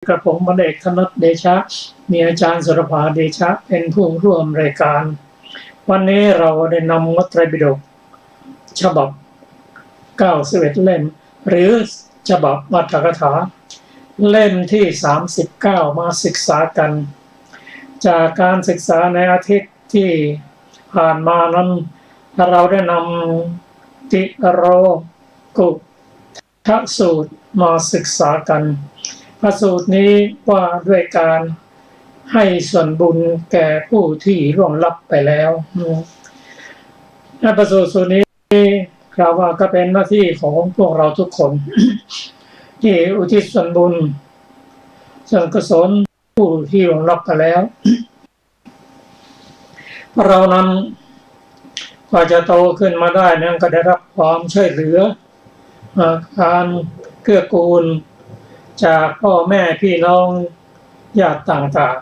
กระผมพลเอกธนชเดชะมีอาจารย์สุรภาเดชะเป็นผู้ร่วมรายการวันนี้เราได้นำมัตไตรปิฎกฉบับ91เล่มหรือฉบับอรรถกถาเล่มที่39มาศึกษากันจากการศึกษาในอาทิตย์ที่ผ่านมานั้นเราได้นำติโรกุทสูตรมาศึกษากันพระสูตรนี้ว่าด้วยการให้ส่วนบุญแก่ผู้ที่ล่วงลับไปแล้วในพระสูตรนี้กล่าวว่าก็เป็นหน้าที่ของพวกเราทุกคน ที่อุทิศส่วนบุญส่วนกุศลผู้ที่ล่วงลับไปแล้ว เรานั้นกว่าจะโตขึ้นมาได้นั้นก็ได้รับความช่วยเหลือการเกื้อกูลจากพ่อแม่พี่น้องญาติต่าง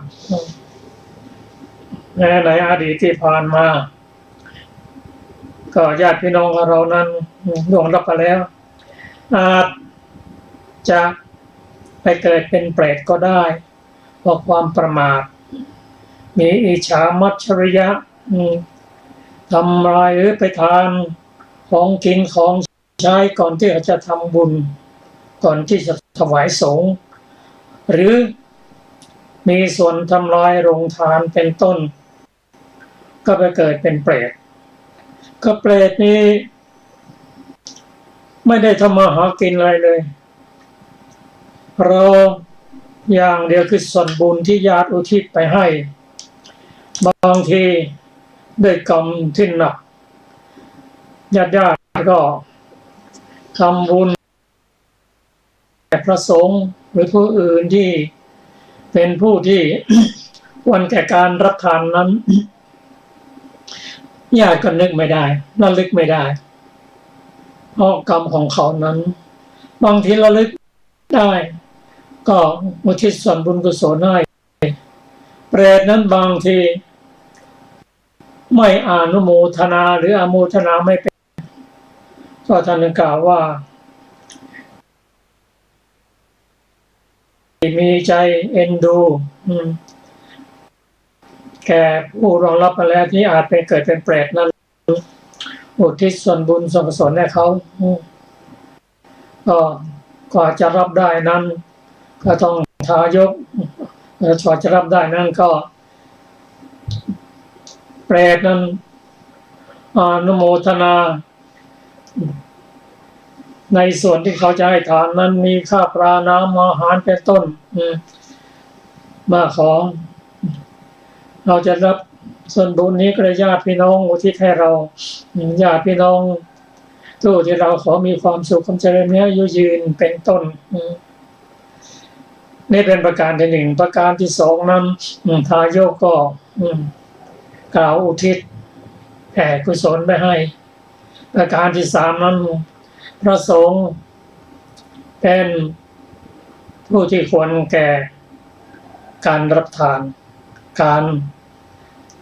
ๆในอดีตที่ผ่านมาก็ญาติพี่น้องของเรานั้นล่วงลับไปแล้วอาจจะไปเกิดเป็นเปรตก็ได้เพราะความประมาทมีอิจฉามัจฉริยะทำลายหรือไปทานของกินของใช้ก่อนที่จะทำบุญก่อนที่จะถวายสงฆ์หรือมีส่วนทำลายโรงทานเป็นต้นก็ไปเกิดเป็นเปรตก็เปรตนี้ไม่ได้ทำมาหากินอะไรเลยเราอย่างเดียวคือส่วนบุญที่ญาติอุทิศไปให้บางทีด้วยกรรมที่หนักญาติก็ทำบุญแก่พระสงฆ์หรือผู้อื่นที่เป็นผู้ที่ ควรแก่การรับทานนั้นญาติก็นึกไม่ได้ระลึกไม่ได้เพราะกรรมของเขานั้นบางทีระลึกได้ก็อุทิศส่วนบุญกุศลให้เปรตนั้นบางทีไม่อนุโมทนาหรืออโมทนาไม่เป็นก็ท่านกล่าวว่ามีใจเอ็นดูแก่ผู้รองรับมาแล้วที่อาจเป็นเกิดเป็นเปรตนั้นอุทิศส่วนบุญส่วนกุศลให้เขาก็กว่าจะรับได้นั้นก็ต้องทายกกว่าจะรับได้นั้นก็เปรตนั้นอนุโมทนาในส่วนที่เขาจะให้ทานนั้นมีข้าวปลาน้ำอาหารเป็นต้นมาขอเราจะรับส่วนบุญนี้ก็เลยญาติพี่น้องอุทิศให้เราญาติพี่น้องทุกที่เราขอมีความสุขความเจริญอายุยืนเป็นต้นนี่เป็นประการที่หนึ่งประการที่สองนั้นทายกก็กล่าวอุทิศแผ่กุศลไปให้ประการที่สามนั้นพระสงฆ์เป็นผู้ที่ควรแก่การรับทานการ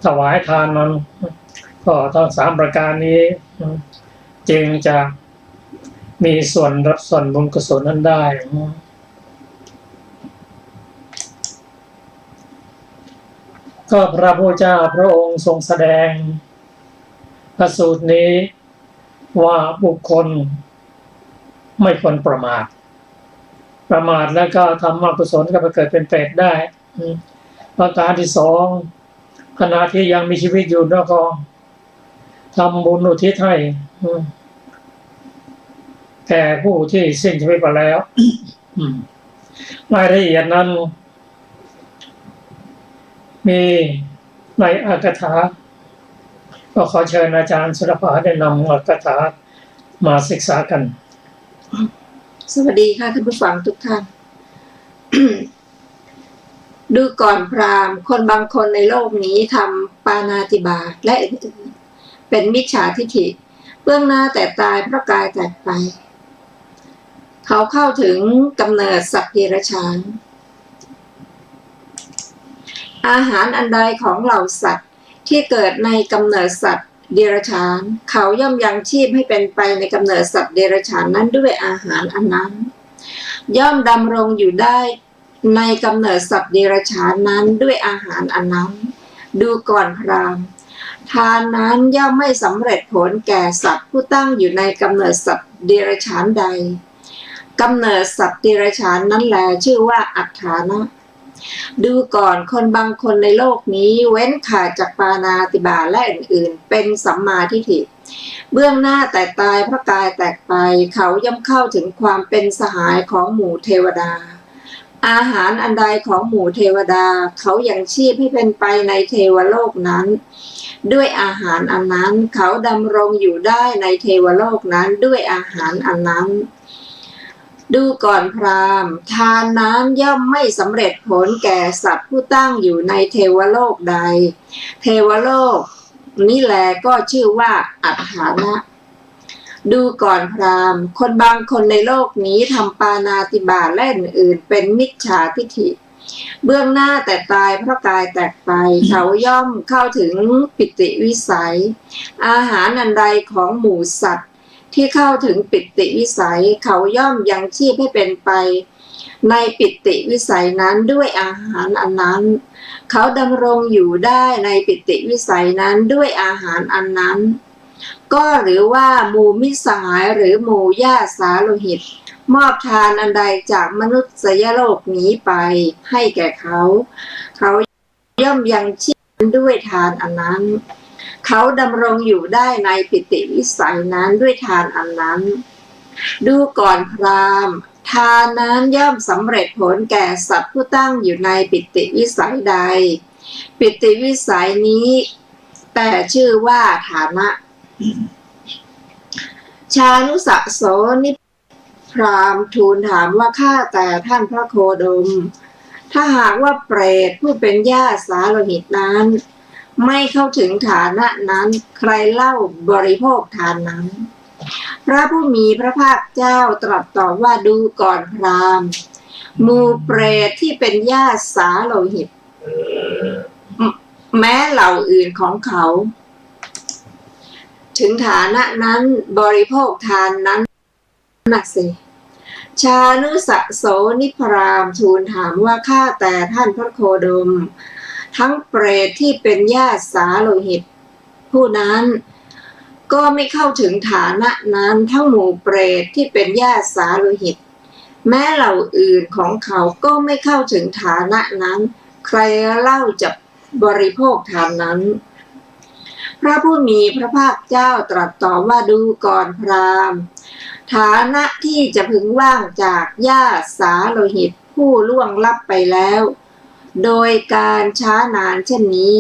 ถวายทานนั้นก็ทั้งสามประการนี้จึงจะมีส่วนรับส่วนบุญกุศลนั้นได้ก็พระพุทธเจ้าพระองค์ทรงแสดงพระสูตรนี้ว่าบุคคลไม่ควรประมาทแล้วก็ทำอกุศลก็ไปเกิดเป็นเปรตได้ประการที่สองขณะที่ยังมีชีวิตอยู่แล้วก็ทำบุญอุทิศให้แก่ผู้ที่สิ้นชีวิตไปแล้วรายละเอียดนั้นมีในอัตถกถาก็ขอเชิญอาจารย์สุรภาได้นำอัตถกถามาศึกษากันสวัสดีค่ะท่านผู้ฟังทุกท่าน ดูก่อนพราหมณ์คนบางคนในโลกนี้ทำปาณาติบาตและอื่นๆเป็นมิจฉาทิฐิเบื้องหน้าแต่ตายเพราะกายแตกไปเขาเข้าถึงกำเนิดสัตว์เดรัจฉานอาหารอันใดของเหล่าสัตว์ที่เกิดในกำเนิดสัตว์เดรัจฉานเขาย่อมยังชีพให้เป็นไปในกำเนิดสัตว์เดรัจฉานนั้นด้วยอาหารอันนั้นย่อมดำรงอยู่ได้ ในกำเนิดสัตว์เดรัจฉานนั้นด้วยอาหารอันนั้นดูก่อนพราหมณ์ทานนั้นย่อมไม่สำเร็จผลแก่สัตว์ผู้ตั้งอยู่ในกำเนิดสัตว์เดรัจฉานใดกำเนิดสัตว์เดรัจฉานนั้นแลชื่อว่าอัฏฐานะดูก่อนคนบางคนในโลกนี้เว้นขาดจากปาณาติบาตและอื่นๆเป็นสัมมาทิฏฐิเบื้องหน้าแต่ตายพระกายแตกไปเขาย่อมเข้าถึงความเป็นสหายของหมู่เทวดาอาหารอันใดของหมู่เทวดาเขายังชีพให้เป็นไปในเทวโลกนั้นด้วยอาหารอันนั้นเขาดำรงอยู่ได้ในเทวโลกนั้นด้วยอาหารอันนั้นดูก่อนพราหมณ์ทานนั้นย่อมไม่สำเร็จผลแก่สัตว์ผู้ตั้งอยู่ในเทวโลกใดเทวโลกนี่แลก็ชื่อว่าอัฏฐานะดูก่อนพราหมณ์คนบางคนในโลกนี้ทำปาณาติบาตและอื่นๆเป็นมิจฉาทิฏฐิเบื้องหน้าแต่ตายเพราะกายแตกไปเขาย่อมเข้าถึงปิติวิสัยอาหารอันใดของหมู่สัตว์ที่เข้าถึงปิติวิสัยเขาย่อมยังชีพให้เป็นไปในปิติวิสัยนั้นด้วยอาหารอันนั้นเขาดำรงอยู่ได้ในปิติวิสัยนั้นด้วยอาหารอันนั้นก็หรือว่าหมู่มิตรสหายหรือหมู่ญาติสาโลหิตมอบทานอันใดจากมนุษยโลกนี้ไปให้แก่เขาย่อมยังชีพด้วยทานอันนั้นเขาดำรงอยู่ได้ในปิติวิสัยนั้นด้วยทานอันนั้นดูก่อนพราหมณ์ทานนั้นย่อมสำเร็จผลแก่สัตว์ผู้ตั้งอยู่ในปิติวิสัยใดปิติวิสัยนี้แต่ชื่อว่าฐานะชานุสะโสนิพราหมณ์ทูลถามว่าข้าแต่ท่านพระโคดมถ้าหากว่าเปรตผู้เป็นญาติสาโลหิตนั้นไม่เข้าถึงฐานะนั้นใครเล่าบริโภคทานนั้นพระผู้มีพระภาคเจ้าตรัสตอบว่าดูก่อนพราหมณ์หมู่เปรตที่เป็นญาติสาโลหิตแม้เหล่าอื่นของเขาถึงฐานะนั้นบริโภคทานนั้นนักสิชานุสะโสนิพราหมณ์ทูลถามว่าข้าแต่ท่านพระโคดมทั้งเปรตที่เป็นญาติสาโลหิตผู้นั้นก็ไม่เข้าถึงฐานะนั้นทั้งหมู่เปรตที่เป็นญาติสาโลหิตแม้เหล่าอื่นของเขาก็ไม่เข้าถึงฐานะนั้นใครเล่าจะบริโภคทานนั้นพระผู้มีพระภาคเจ้าตรัสตอบว่าดูก่อนพราหมณ์ฐานะที่จะพึงว่างจากญาติสาโลหิตผู้ล่วงลับไปแล้วโดยการช้านานเช่นนี้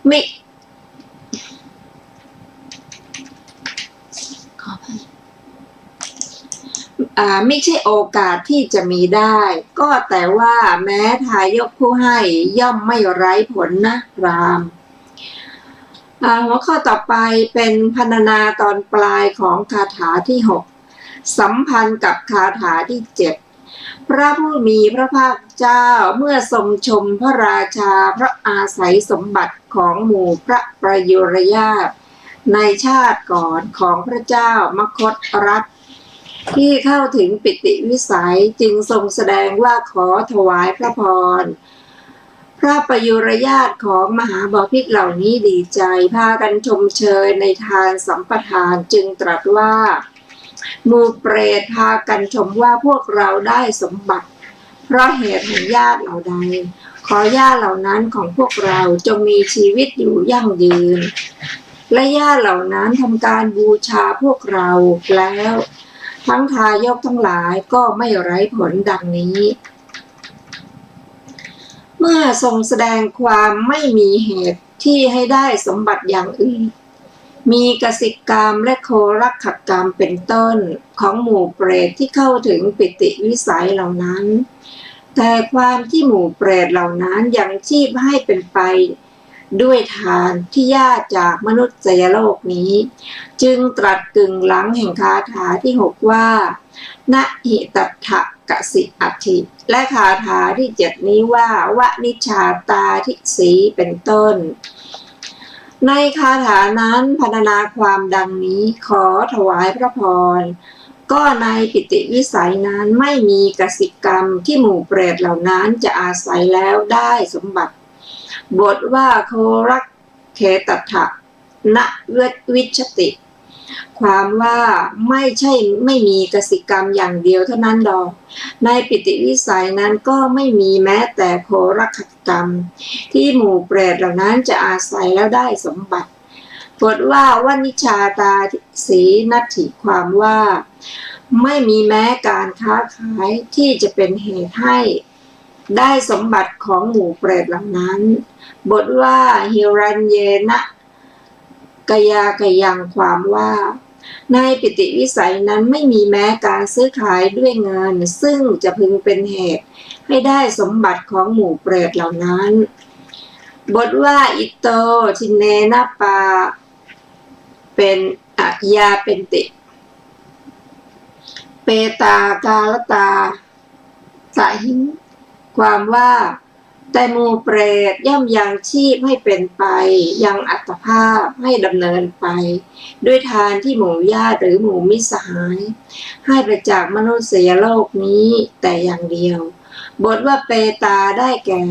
ไม่ใช่โอกาสที่จะมีได้ก็แต่ว่าแม้ทายกผู้ให้ย่อมไม่ไร้ผลนะพราหมณ์หัวข้อต่อไปเป็นพรรณนาตอนปลายของคาถาที่6สัมพันธ์กับคาถาที่7พระผู้มีพระภาคเจ้าเมื่อทรงชมพระราชาพระอาศัยสมบัติของหมู่พระประยุรญาติในชาติก่อนของพระเจ้ามคธรัฐที่เข้าถึงปิติวิสัยจึงทรงแสดงว่าขอถวายพระพรพระประยุรญาติของมหาบพิตรเหล่านี้ดีใจพากันชมเชยในทานสัมปทานจึงตรัสว่าหมู่เปรตพากันชมว่าพวกเราได้สมบัติเพราะเหตุแห่งญาติเหล่าใดขอญาติเหล่านั้นของพวกเราจงมีชีวิตอยู่ยั่งยืนและญาติเหล่านั้นทำการบูชาพวกเราแล้วทั้งทายกทั้งหลายก็ไม่ไร้ผลดังนี้เมื่อทรงแสดงความไม่มีเหตุที่ให้ได้สมบัติอย่างอื่นมีกสิกรรมและโครักขกรรมเป็นต้นของหมู่เปรตที่เข้าถึงปิติวิสัยเหล่านั้นแต่ความที่หมู่เปรตเหล่านั้นยังชีพให้เป็นไปด้วยทานที่ญาติจากมนุษยโลกนี้จึงตรัสกึ่งหลังแห่งคาถาที่6ว่านะหิตัฏฐกสิอัตถิและคาถาที่7นี้ว่าวนิชชาตาทิสีเป็นต้นในคาถานั้นพรรณนาความดังนี้ขอถวายพระพร ก็ในปิติวิสัยนั้นไม่มีกสิกรรมที่หมู่เปรตเหล่านั้นจะอาศัยแล้วได้สมบัติบทว่าโครักเขตัถะณวิชติความว่าไม่ใช่ไม่มีกสิกรรมอย่างเดียวเท่านั้นดอกในปิติวิสัยนั้นก็ไม่มีแม้แต่โครักขกรรมที่หมู่เปรตเหล่านั้นจะอาศัยแล้วได้สมบัติบทว่าวนิชาตาสีนัตถิความว่าไม่มีแม้การค้าขายที่จะเป็นเหตุให้ได้สมบัติของหมู่เปรตเหล่านั้นบทว่าฮิรัญเยนะกยากยังความว่าในปิติวิสัยนั้นไม่มีแม้การซื้อขายด้วยเงินซึ่งจะพึงเป็นเหตุให้ได้สมบัติของหมู่เปรตเหล่านั้นบทว่าอิโตทินเนนะปาเป็นยาเป็นติเปตากาลตาสะหิงความว่าแต่หมู่เปรตย่อมยังชีพให้เป็นไปยังอัตภาพให้ดำเนินไปด้วยทานที่หมู่ญาติหรือหมู่มิตรสหายให้ไปจากมนุษยโลกนี้แต่อย่างเดียวบทว่าเปตาได้แก่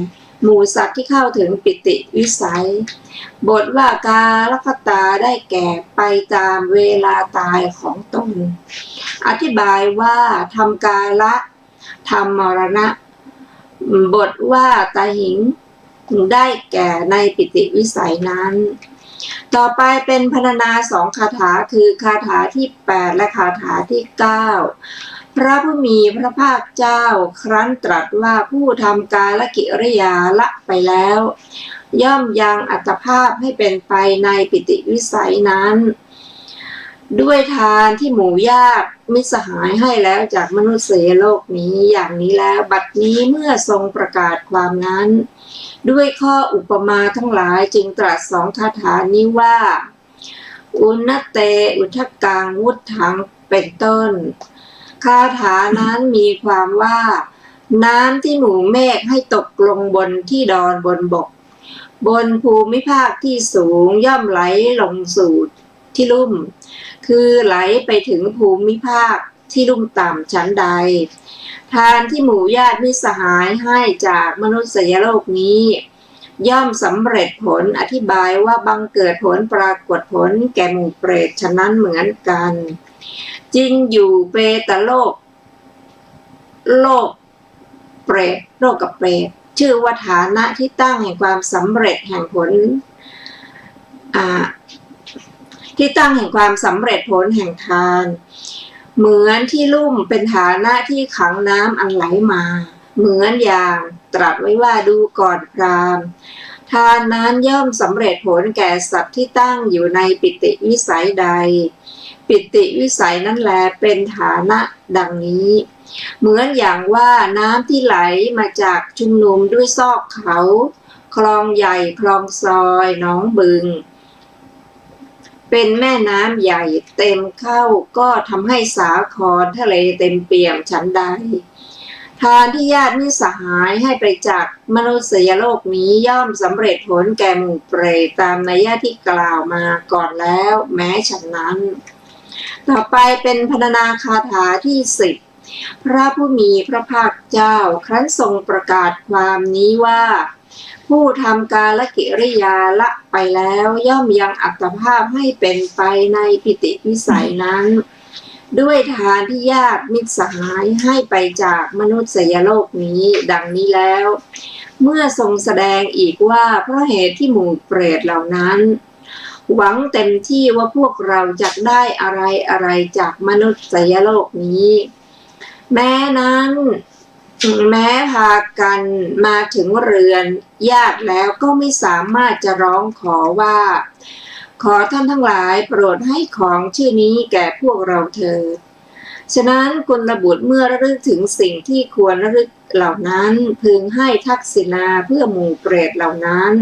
หมู่สัตว์ที่เข้าถึงปิติวิสัยบทว่ากาลคตาได้แก่ไปตามเวลาตายของตนอธิบายว่าทำกาละทำมรณะบทว่าตาหิงได้แก่ในปิติวิสัยนั้นต่อไปเป็นพรรณนา2คาถาคือคาถาที่8และคาถาที่9พระผู้มีพระภาคเจ้าครั้นตรัสว่าผู้ทำกาลกิริยาละไปแล้วย่อมยังอัตภาพให้เป็นไปในปิติวิสัยนั้นด้วยทานที่หมู่ญาติมิตรสหายให้แล้วจากมนุษยโลกนี้อย่างนี้แล้วบัดนี้เมื่อทรงประกาศความนั้นด้วยข้ออุปมาทั้งหลายจึงตรัส2คาถานี้ว่าอุณเตอุทกังวุธังเป็นต้นคาถานั้นมีความว่าน้ำที่หมู่เมฆให้ตกลงบนที่ดอนบนบกบนภูมิภาคที่สูงย่อมไหลลงสู่ที่ลุ่มคือไหลไปถึงภูมิภาคที่ลุ่มต่ำชั้นใดทานที่หมู่ญาติมิตรสหายให้จากมนุษยโลกนี้ย่อมสำเร็จผลอธิบายว่าบังเกิดผลปรากฏผลแก่หมู่เปรตฉะนั้นเหมือนกันจริงอยู่เปตโลกเปรตโลกกับเปรตชื่อว่าฐานะที่ตั้งแห่งความสำเร็จแห่งผลที่ตั้งแห่งความสำเร็จผลแห่งทานเหมือนที่ลุ่มเป็นฐานะที่ขังน้ำอันไหลมาเหมือนอย่างตรัสไว้ว่าดูก่อนพราหมณ์ทานนั้นย่อมสำเร็จผลแก่สัตว์ที่ตั้งอยู่ในปิติวิสัยใดปิติวิสัยนั้นแลเป็นฐานะดังนี้เหมือนอย่างว่าน้ำที่ไหลมาจากชุมนุมด้วยซอกเขาคลองใหญ่คลองซอยหนองบึงเป็นแม่น้ำใหญ่เต็มเข้าก็ทำให้สาครทะเลเต็มเปี่ยมฉันใดทานที่ญาติมิตรสหายให้ไปจากมนุษยโลกนี้ย่อมสำเร็จผลแก่หมู่เปรตตามนัยยะที่กล่าวมาก่อนแล้วแม้ฉะนั้นต่อไปเป็นพรรณนาคาถาที่10พระผู้มีพระภาคเจ้าครั้นทรงประกาศความนี้ว่าผู้ทำกาลกิริยาละไปแล้วย่อมยังอัตภาพให้เป็นไปในปิติวิสัยนั้นด้วยทานที่ญาติมิตรสหายให้ไปจากมนุษยโลกนี้ดังนี้แล้วเมื่อทรงแสดงอีกว่าเพราะเหตุที่หมู่เปรตเหล่านั้นหวังเต็มที่ว่าพวกเราจะได้อะไรจากมนุษยโลกนี้แม้นั้นแม้พากันมาถึงเรือนญาติแล้วก็ไม่สามารถจะร้องขอว่าขอท่านทั้งหลายโปรดให้ของชื่อนี้แก่พวกเราเถิดฉะนั้นกุลบุตรเมื่อระลึกถึงสิ่งที่ควรระลึกเหล่านั้นพึงให้ทักษิณาเพื่อหมู่เปรตเหล่านั้น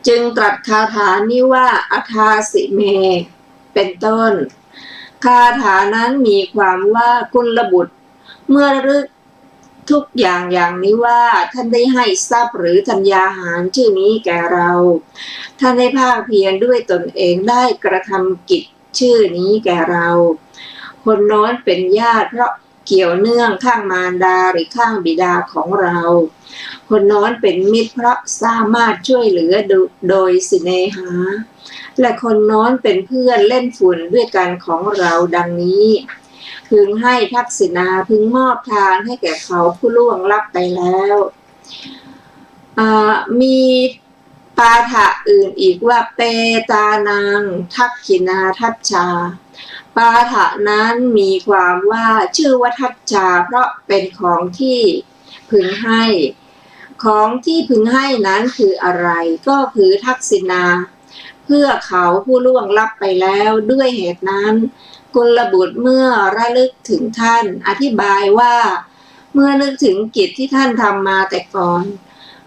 จึงตรัสคาถานี้ว่าอัทาสิเมเป็นต้นคาถานั้นมีความว่ากุลบุตรเมื่อระลึกทุกอย่างนี้ว่าท่านได้ให้ทรัพย์หรือธัญญาหารชื่อนี้แก่เราท่านได้ภาคเพียรด้วยตนเองได้กระทำกิจชื่อนี้แก่เรา คนโน้นเป็นญาติเพราะเกี่ยวเนื่องข้างมารดาหรือข้างบิดาของเรา คนโน้นเป็นมิตรเพราะสามารถช่วยเหลือโดยสิเนหา และคนโน้นเป็นเพื่อนเล่นฝุ่นด้วยกันของเราดังนี้ พึงให้ทักษิณาพึงมอบทานให้แก่เขาผู้ล่วงลับไปแล้วมีปาฐะอื่นอีกว่าเปตานังทักขินาทัชชาปาฐะนั้นมีความว่าชื่อว่าทัชชาเพราะเป็นของที่พึงให้ของที่พึงให้นั้นคืออะไรก็คือทักษิณาเพื่อเขาผู้ล่วงลับไปแล้วด้วยเหตุนั้นกุลบุตรเมื่อระลึกถึงท่านอธิบายว่าเมื่อนึกถึงกิจที่ท่านทำมาแต่ก่อน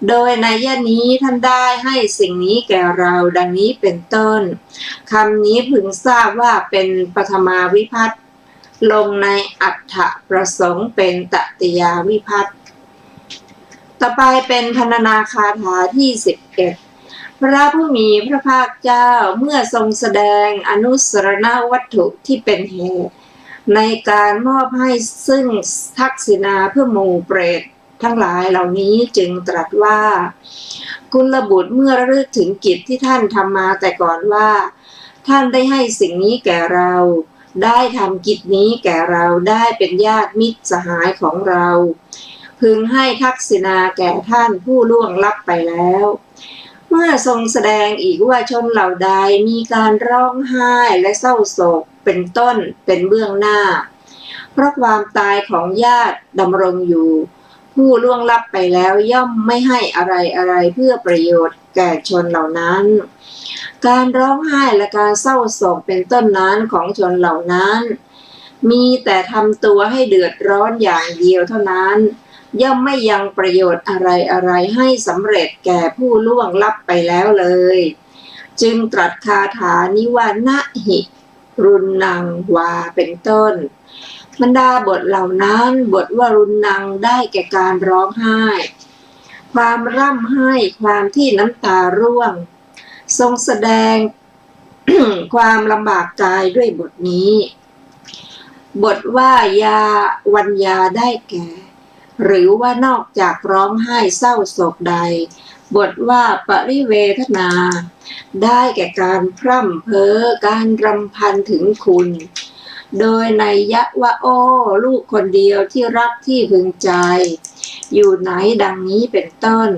โดยในยะนี้ท่านได้ให้สิ่งนี้แก่เราดังนี้เป็นต้นคำนี้พึงทราบว่าเป็นปฐมาวิภัตติลงในอัฏฐประสงค์เป็นตติยาวิภัตติต่อไปเป็นพรรณนาคาถาที่11พระผู้มีพระภาคเจ้าเมื่อทรงแสดงอนุสรณวัตถุที่เป็นเหตุในการมอบให้ซึ่งทักษิณาเพื่อหมู่เปรตทั้งหลายเหล่านี้จึงตรัสว่ากุลบุตรเมื่อระลึกถึงกิจที่ท่านทำมาแต่ก่อนว่าท่านได้ให้สิ่งนี้แก่เราได้ทำกิจนี้แก่เราได้เป็นญาติมิตรสหายของเราพึงให้ทักษิณาแก่ท่านผู้ล่วงลับไปแล้วเมื่อทรงแสดงอีกว่าชนเหล่าใดมีการร้องไห้และเศร้าโศกเป็นต้นเป็นเบื้องหน้าเพราะความตายของญาติดำรงอยู่ผู้ล่วงลับไปแล้วย่อมไม่ให้อะไรเพื่อประโยชน์แก่ชนเหล่านั้นการร้องไห้และการเศร้าโศกเป็นต้นนั้นของชนเหล่านั้นมีแต่ทำตัวให้เดือดร้อนอย่างเดียวเท่านั้นย่อมไม่ยังประโยชน์อะไรให้สำเร็จแก่ผู้ล่วงลับไปแล้วเลยจึงตรัสคาถานี้ว่านะหิรุณนังวาเป็นต้นบรรดาบทเหล่านั้นบทว่ารุณนังได้แก่การร้องไห้ความร่ำไห้ความที่น้ำตาร่วงทรงแสดง ความลำบากกายด้วยบทนี้บทว่ายาวัญญาได้แก่หรือว่านอกจากร้องไห้เศร้าโศกใดบทว่าปริเวทนาได้แก่การพร่ำเพ้อการรำพันถึงคุณโดยในยะว่าโอ้ลูกคนเดียวที่รักที่พึงใจอยู่ไหนดังนี้เป็นต้น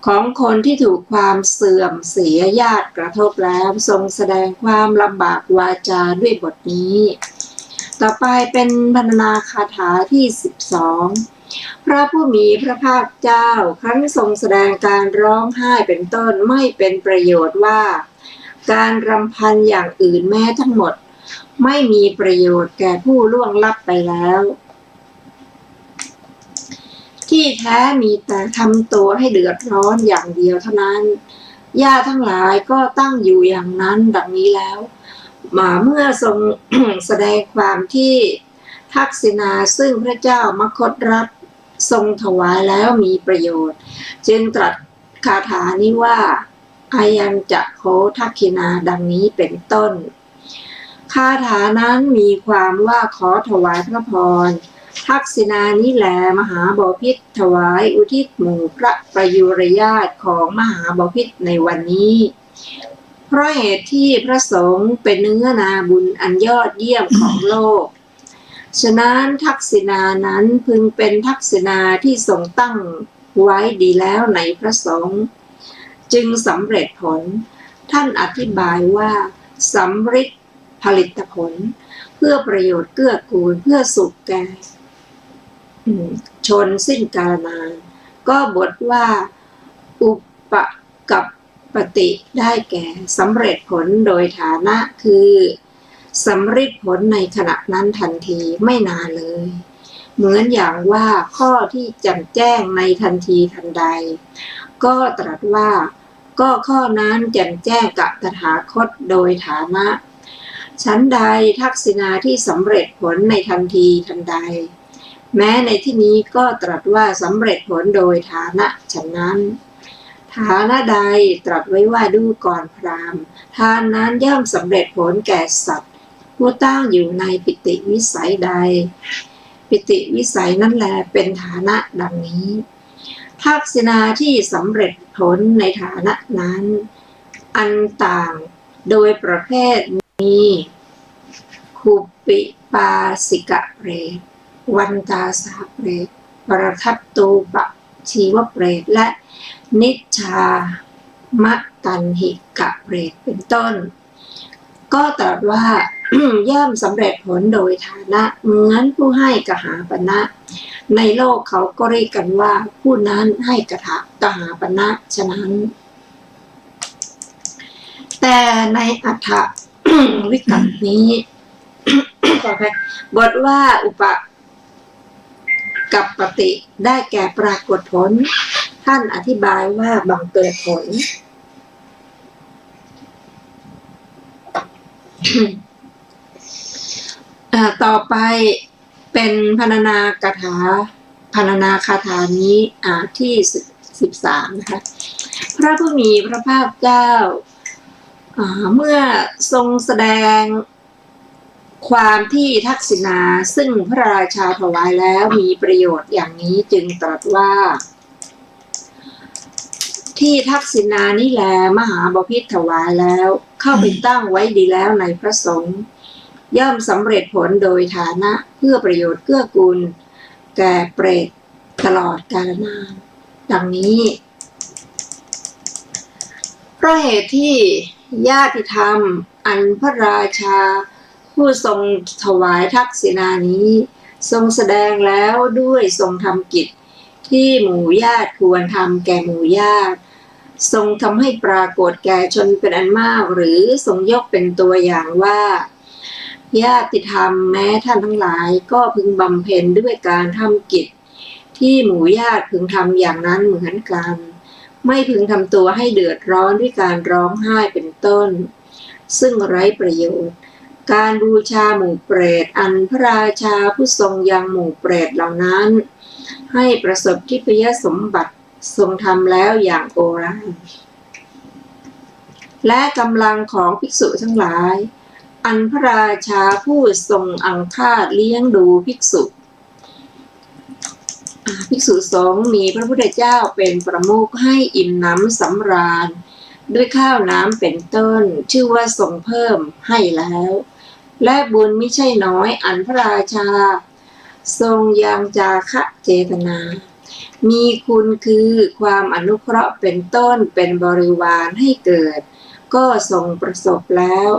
ของคนที่ถูกความเสื่อมเสียญาติกระทบแล้วทรงแสดงความลำบากวาจาด้วยบทนี้ต่อไปเป็นพรรณนาคาถาที่12พระผู้มีพระภาคเจ้าครั้นทรงแสดงการร้องไห้เป็นต้นไม่เป็นประโยชน์ว่าการรำพันอย่างอื่นแม้ทั้งหมดไม่มีประโยชน์แก่ผู้ล่วงลับไปแล้วที่แท้มีแต่ทำตัวให้เดือดร้อนอย่างเดียวเท่านั้นญาติทั้งหลายก็ตั้งอยู่อย่างนั้นดังนี้แล้วเมื่อทรง แสดงความที่ทักษิณาซึ่งพระเจ้ามคธรัฐทรงถวายแล้วมีประโยชน์จึงตรัสคาถานี้ว่าอายัญจะโคทักขินาดังนี้เป็นต้นคาถานั้นมีความว่าขอถวายพระพรทักษิณานี้แลมหาบพิตรถวายอุทิศหมู่พระประยุรญาติของมหาบพิตรในวันนี้เพราะเหตุที่พระสงฆ์เป็นเนื้อนาบุญอันยอดเยี่ยมของโลกฉะนั้นทักษิณานั้นพึงเป็นทักษิณาที่ทรงตั้งไว้ดีแล้วในพระสงฆ์จึงสำเร็จผลท่านอธิบายว่าสำฤทธิ์ผลิตผลเพื่อประโยชน์เกื้อกูลเพื่อสุขแก่ชนสิ้นกาลนานก็บทว่าอุปกัปปติได้แก่สำเร็จผลโดยฐานะคือสำเร็จผลในขณะนั้นทันทีไม่นานเลยเหมือนอย่างว่าข้อที่จำแจ้งในทันทีทันใดก็ตรัสว่าก็ข้อนั้นแจ่มแจ้งกับตถาคตโดยฐานะชั้นใดทักษิณาที่สำเร็จผลในทันทีทันใดแม้ในที่นี้ก็ตรัสว่าสำเร็จผลโดยฐานะฉะนั้นฐานะใดตรัสไว้ว่าดูก่อนพราหมณ์ทานนั้นย่อมสำเร็จผลแก่สัตว์ ผู้ตั้งอยู่ในปิติวิสัยใดปิติวิสัยนั่นแหละเป็นฐานะดังนี้ทักษิณาที่สำเร็จผลในฐานะนั้นอันต่างโดยประเภทมีคุปิปาสิกะเปรตวันตาสาเปรตปรทัตตูปชีวเปรตและนิชชามะตันหิกะเปรตเป็นต้นก็ตรัสว่า ย่อมสำเร็จผลโดยฐานะเหมือนผู้ให้กหาปณะในโลกเขาก็เรียกกันว่าผู้นั้นให้กหาปณะฉะนั้นแต่ในอัฏฐ วิกัปนี้ บทว่าอุปกัปปติได้แก่ปรากฏผลท่านอธิบายว่าบังเกิดผล ต่อไปเป็นพรรณนากถาพรรณนาคาถานี้ที่13นะคะพระผู้มีพระภาคเจ้าเมื่อทรงแสดงความที่ทักษิณาซึ่งพระราชาถวายแล้วมีประโยชน์อย่างนี้จึงตรัสว่าที่ทักษิณานี่แลมหาบพิตรถวายแล้วเข้าไปตั้งไว้ดีแล้วในพระสงฆ์ย่อมสำเร็จผลโดยฐานะเพื่อประโยชน์เกื้อกูลแก่เปรตตลอดกาลนานดังนี้เพราะเหตุที่ญาติธรรมอันพระราชาผู้ทรงถวายทักษิณานี้ทรงแสดงแล้วด้วยทรงทำกิจที่หมู่ญาติควรทำแก่หมู่ญาติทรงทำให้ปรากฏแก่ชนเป็นอันมากหรือทรงยกเป็นตัวอย่างว่าญาติธรรมแม้ท่านทั้งหลายก็พึงบำเพ็ญด้วยการทำกิจที่หมู่ญาติพึงทำอย่างนั้นเหมือนกันไม่พึงทำตัวให้เดือดร้อนด้วยการร้องไห้เป็นต้นซึ่งไร้ประโยชน์การบูชาหมู่เปรตอันพระราชาผู้ทรงยังหมู่เปรตเหล่านั้นให้ประสบทิพยสมบัติทรงทำแล้วอย่างโอฬารและกำลังของภิกษุทั้งหลายอันพระราชาผู้ทรงอังคาดเลี้ยงดูภิกษุสงฆ์มีพระพุทธเจ้าเป็นประมุขให้อิ่มหนำสำราญด้วยข้าวน้ำเป็นต้นชื่อว่าทรงเพิ่มให้แล้วและบุญมิใช่น้อยอันพระราชาทรงยังจาคะเจตนามีคุณคือความอนุเคราะห์เป็นต้นเป็นบริวารให้เกิดก็ทรงประสบแล้ว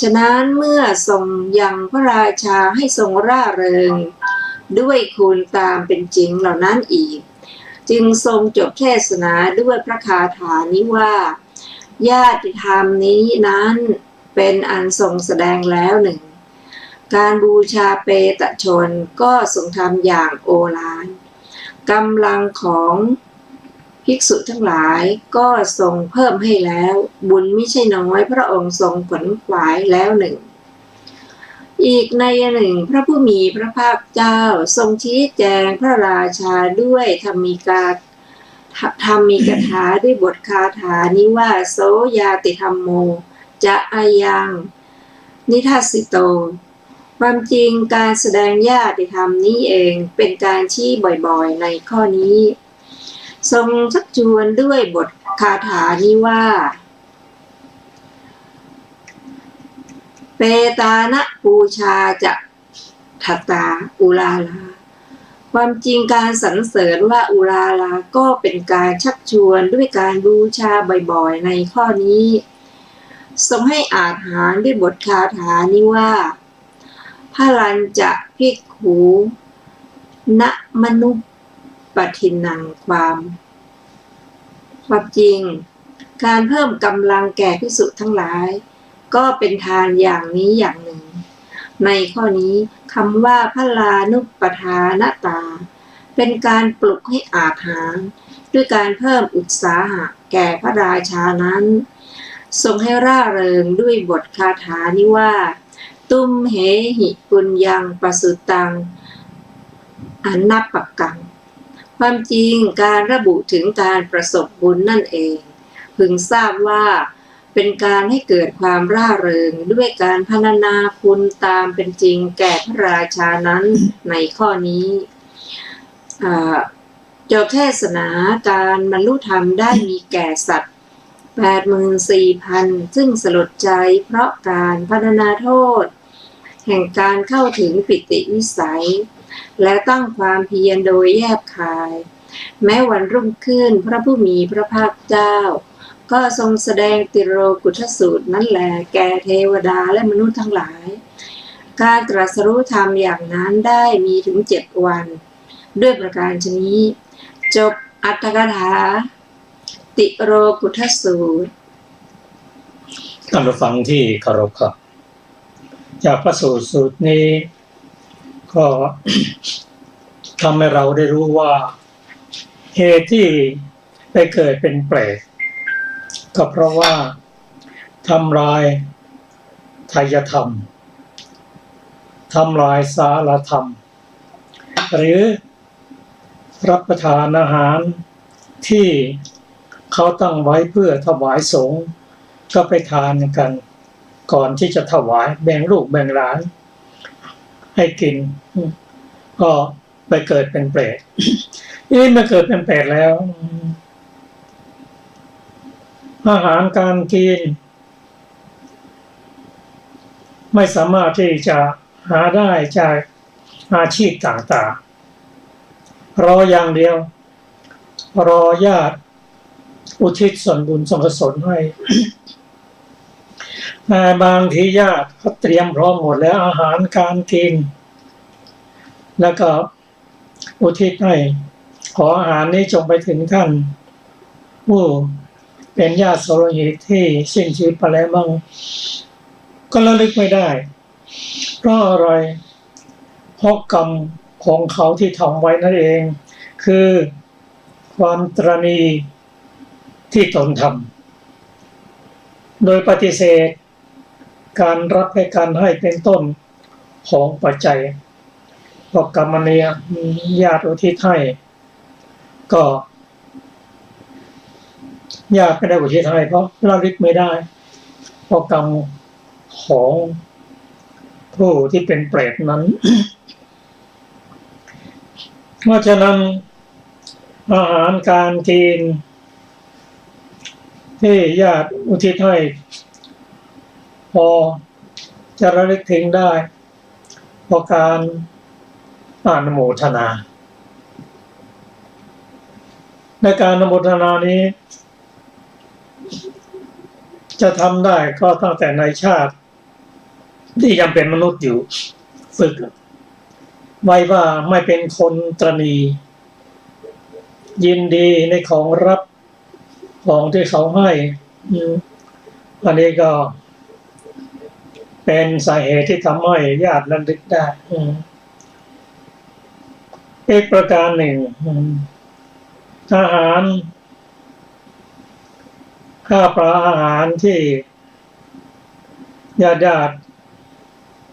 ฉะนั้นเมื่อทรงยังพระราชาให้ทรงร่าเริงด้วยคุณตามเป็นจริงเหล่านั้นอีกจึงทรงจบเทศนาด้วยพระคาถานี้ว่าญาติธรรมนี้นั้นเป็นอันทรงแสดงแล้วหนึ่งการบูชาเปตชนก็ทรงทำอย่างโอฬารกำลังของภิกษุทั้งหลายก็ทรงเพิ่มให้แล้วบุญไม่ใช่น้อยพระองค์ทรงขวนขวายแล้วหนึ่งอีกในหนึ่งพระผู้มีพระภาคเจ้าทรงชี้แจงพระราชาด้วยธรรมีกถาด้วยบทคาถานี้ว่าโสยาติธรรมโมจะอายังนิทัสสิโตความจริงการแสดงญาติธรรมนี้เองเป็นการชี้บ่อยๆในข้อนี้ทรงชักชวนด้วยบทคาถานี้ว่าเปตานะปูชาจะทัตตาอุลาลาความจริงการสรรเสริญว่าอุลาลาก็เป็นการชักชวนด้วยการบูชาบ่อยๆในข้อนี้ทรงให้อาหารด้วยบทคาถานี้ว่าพลัญจะภิกขุณมนุปทินังความจริงการเพิ่มกำลังแก่ภิกษุทั้งหลายก็เป็นทานอย่างนี้อย่างหนึ่งในข้อนี้คำว่าพลานุปทานตาเป็นการปลุกให้อาหารด้วยการเพิ่มอุตสาหะแก่พระราชานั้นทรงให้ร่าเริงด้วยบทคาถานี้ว่าตุมเหหิปุญญังปสุตังอนัปปกังความจริงการระบุถึงการประสบบุญนั่นเองพึงทราบว่า เป็นการให้เกิดความร่าเริงด้วยการพรรณนาคุณตามเป็นจริงแก่พระราชานั้นในข้อนี้จบเทศนาการบรรลุธรรมได้มีแก่สัตว์ 84,000 ซึ่งสลดใจเพราะการพรรณนาโทษแห่งการเข้าถึงปิติวิสัยและตั้งความเพียรโดยแยบคาย แม้วันรุ่งขึ้นพระผู้มีพระภาคเจ้าก็ทรงแสดงติโรกุทสูตรนั้นแลแก่เทวดาและมนุษย์ทั้งหลาย การตรัสรู้ธรรมอย่างนั้นได้มีถึง7 วันด้วยประการชนี้จบอัตถกถาติโรกุทสูตรท่านผู้ฟังที่เคารพครับจากพระสูตรนี้ก็ทำให้เราได้รู้ว่าเหตุที่ไปเกิดเป็นเปรตก็เพราะว่าทำลายไทยธรรมทำลายสารธรรมหรือรับประทานอาหารที่เขาตั้งไว้เพื่อถวายสงฆ์ก็ไปทานกันก่อนที่จะถวายแบ่งลูกแบ่งหลานให้กินก็ไปเกิดเป็นเปรตนี่มาเกิดเป็นเปรตแล้วอาหารการกินไม่สามารถที่จะหาได้จากอาชีพต่างๆรออย่างเดียวรอญาติอุทิศส่วนบุญส่วนกุศลให้แต่บางทีญาติเขาเตรียมพร้อมหมดแล้วอาหารการกินแล้วก็อุทิศให้ขออาหารนี้จงไปถึงท่านผู้เป็นญาติโสโลหิตที่สิ้นชีวิตไปแล้วบ้างก็ระลึกไม่ได้เพราะอะไรเพราะกรรมของเขาที่ทำไว้นั่นเองคือความตระหนี่ที่ตนทำโดยปฏิเสธการรับและการให้เป็นต้นของปัจจัยเพราะกรรมนี้ญาติอุทิศให้ก็ญาติไม่ได้อุทิศให้เพราะระลึกไม่ได้เพราะกรรมของผู้ที่เป็นเปรตนั้น เพราะฉะนั้นอาหารการกินที่ญาติอุทิศให้พอจะระลึกถึงได้เพราะการอนุโมทนาในการอนุโมทนานี้จะทำได้ก็ตั้งแต่ในชาติที่ยังเป็นมนุษย์อยู่ฝึกไว้ว่าไม่เป็นคนตระหนี่ยินดีในของรับของที่เขาให้อันนี้ก็เป็นสาเหตุที่ทำให้ญาติระลึกได้อีกประการหนึ่งอาหารข้าวปลาอาหารที่ญาติ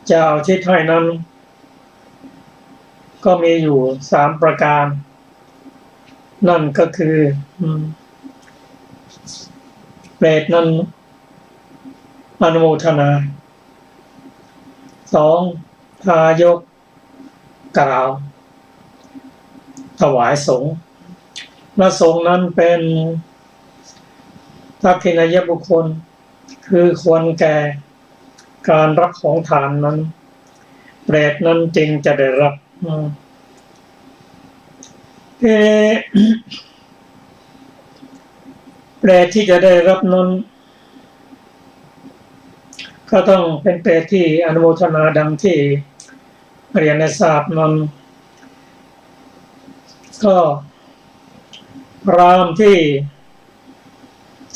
จะเอาทิศให้นั้นก็มีอยู่3ประการนั่นก็คือเปรตนั้นอนุโมทนา2ทายกกล่าวถวายสงฆ์และสงฆ์นั้นเป็นทักษิณายบุคคลคือควรแก่การรับของทานนั้นเปรตนั้นจึงจะได้รับเปรตที่จะได้รับนั้นก็ต้องเป็นเปรตที่อนุโมทนาดังที่เรียนให้ทราบนั้นก็พราหมณ์ที่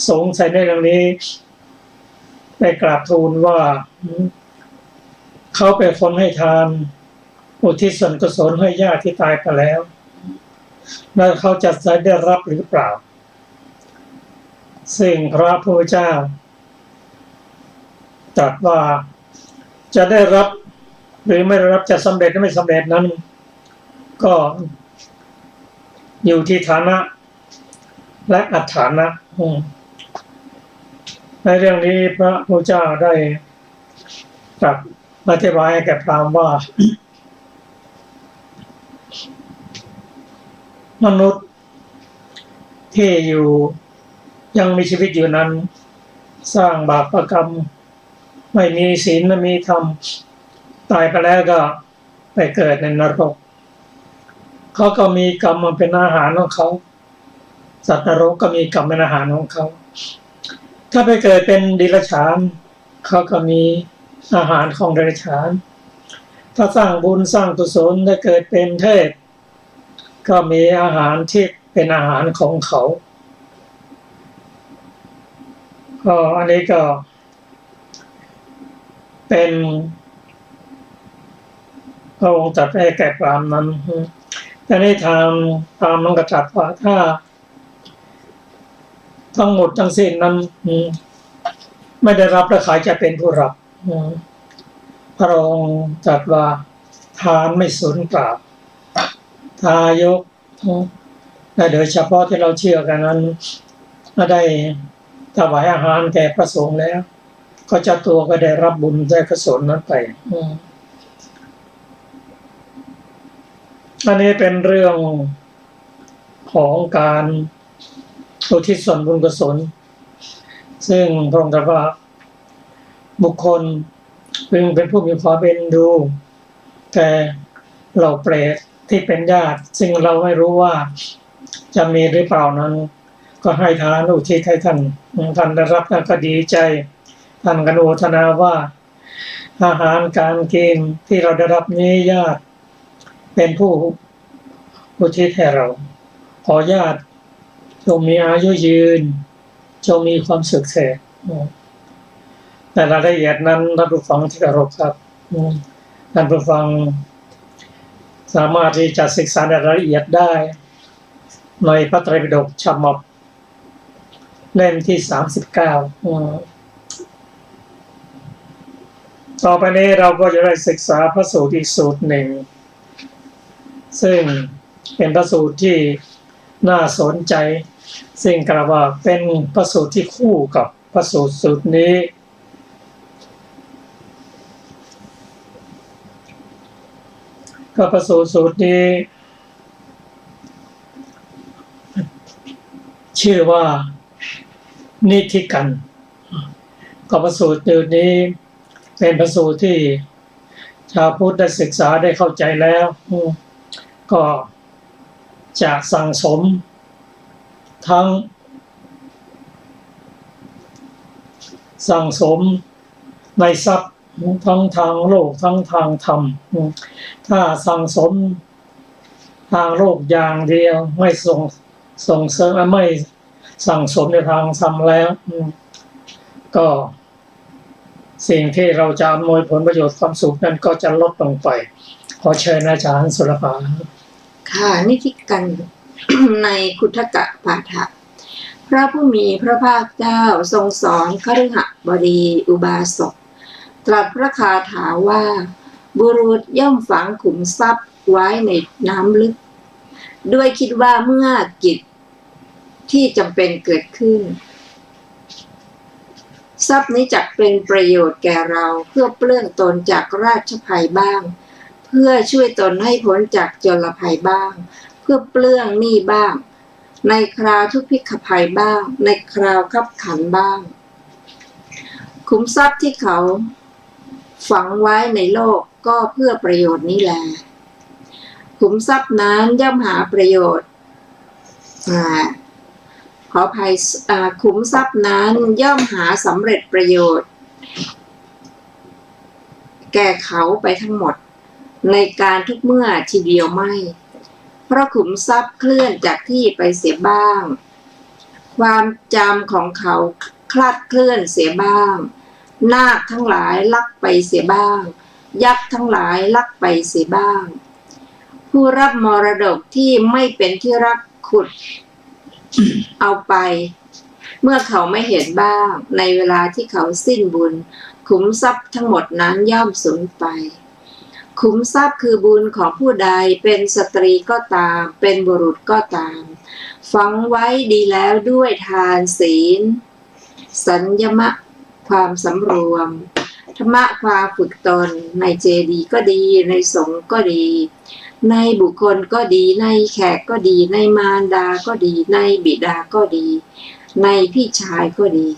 สงสัยในเรื่องนี้ได้กราบทูลว่าเขาเป็นคนให้ทานอุทิศส่วนกุศลให้ญาติที่ตายไปแล้วแล้วเขาจะได้รับหรือเปล่าซึ่งพระพุทธเจ้าตรัสว่าจะได้รับหรือไม่ได้รับจะสำเร็จหรือไม่สำเร็จนั้นก็อยู่ที่ฐานะและอัตฐานะ ในเรื่องนี้พระพุทธเจ้าได้ตรัสอธิบายให้แก่พราหมณ์ว่า มนุษย์ที่อยู่ยังมีชีวิตอยู่นั้นสร้างบาปกรรมไม่มีศีลไม่มีธรรมตายไปแล้วก็ไปเกิดในนรกเขาก็มีกรรมมาเป็นอาหารของเขาสัตว์นรกก็มีกรรมเป็นอาหารของเขาถ้าไปเกิดเป็นเดรัจฉานเขาก็มีอาหารของเดรัจฉานถ้าสร้างบุญสร้างกุศลได้เกิดเป็นเทพก็มีอาหารที่เป็นอาหารของเขาก็อันนี้ก็เป็นพระองค์ตรัสให้แก่พราหมณ์นั้นแต่ในทางพราหมณ์นั้นก็ตรัสว่าถ้าทั้งหมดทั้งสิ้นนั้นไม่ได้รับแล้วใครจะเป็นผู้รับพระองค์ตรัสว่าทานไม่สูญเปล่าทายกโดยเฉพาะที่เราเชื่อกันนั้นได้ถวายอาหารแก่พระสงฆ์แล้วก็เจ้าตัวก็ได้รับบุญได้กุศลนั้นไปอันนี้เป็นเรื่องของการอุทิศส่วนบุญกุศลซึ่งพระองค์ตรัสว่าบุคคลพึงเป็นผู้มีความเอ็นดูแต่เหล่าเปรตที่เป็นญาติซึ่งเราไม่รู้ว่าจะมีหรือเปล่านั้นก็ให้ทานอุทิศให้ท่านได้รับท่านก็ดีใจท่านก็อนุโมทนาว่าอาหารการกินที่เราได้รับนี้ญาติเป็นผู้อุทิศให้เราขอญาติจงมีอายุยืนจงมีความสุขเถิดแต่รายละเอียดนั้นท่านผู้ฟังที่เคารพครับท่านผู้ฟังสามารถที่จะศึกษารายละเอียดได้ในพระไตรปิฎกฉบับเล่มที่39ต่อไปนี้เราก็จะได้ศึกษาพระสูตรอีกสูตรหนึ่งซึ่งเป็นพระสูตรที่น่าสนใจซึ่งกล่าวว่าเป็นพระสูตรที่คู่กับพระสูตรนี้ก็พระสูตรนี้ชื่อว่านิธิกันก็พระสูตรนี้เป็นพระสูตรที่ชาวพุทธได้ศึกษาได้เข้าใจแล้วก็จะสั่งสมทั้งสั่งสมในทรัพย์ทั้งทางโลกทั้งทางธรรมถ้าสั่งสมทางโลกอย่างเดียวไม่ส่งเสริมไม่สั่งสมในทางธรรมแล้วก็สิ่งที่เราจะอำนวยผลประโยชน์ความสุขนั้นก็จะลดลงไปขอเชิญอาจารย์สุรภาค่ะนิธิกัน ในคุถกปาฐะพระผู้มีพระภาคเจ้าทรงสอนคฤหบดีอุบาสกตรัสพระคาถาว่าบุรุษย่อมฝังขุมทรัพย์ไว้ในน้ำลึกด้วยคิดว่าเมื่อกิจที่จำเป็นเกิดขึ้นทรัพย์นี้จักเป็นประโยชน์แก่เราเพื่อเปลื้องตนจากราชภัยบ้างเพื่อช่วยตนให้พ้นจากจลภัยบ้างเพื่อเปลื้องหนี้บ้างในคราวทุกพิกภัยบ้างในคราวคับขันบ้างขุมทรัพย์ที่เขาฝังไว้ในโลกก็เพื่อประโยชน์นี้แลขุมทรัพย์นั้นย่อมหาประโยชน์ขออภัยขุมทรัพย์นั้นย่อมหาสำเร็จประโยชน์แก่เขาไปทั้งหมดในการทุกเมื่อทีเดียวไม่เพราะขุมทรัพย์เคลื่อนจากที่ไปเสียบ้างความจำของเขาคลาดเคลื่อนเสียบ้างนาคทั้งหลายลักไปเสียบ้างยักษ์ทั้งหลายลักไปเสียบ้างผู้รับมรดกที่ไม่เป็นที่รักขุดเอาไปเมื่อเขาไม่เห็นบ้างในเวลาที่เขาสิ้นบุญขุมทรัพย์ทั้งหมดนั้นย่อมสูญไปขุมทรัพย์คือบุญของผู้ใดเป็นสตรีก็ตามเป็นบุรุษก็ตามฝังไว้ดีแล้วด้วยทานศีล สัญญมะความสำรวมธรรมะความฝึกตนในเจดีย์ก็ดีในสงฆ์ก็ดีในบุคคลก็ดีในแขกก็ดีในมารดาก็ดีในบิดาก็ดีในพี่ชายก็ดี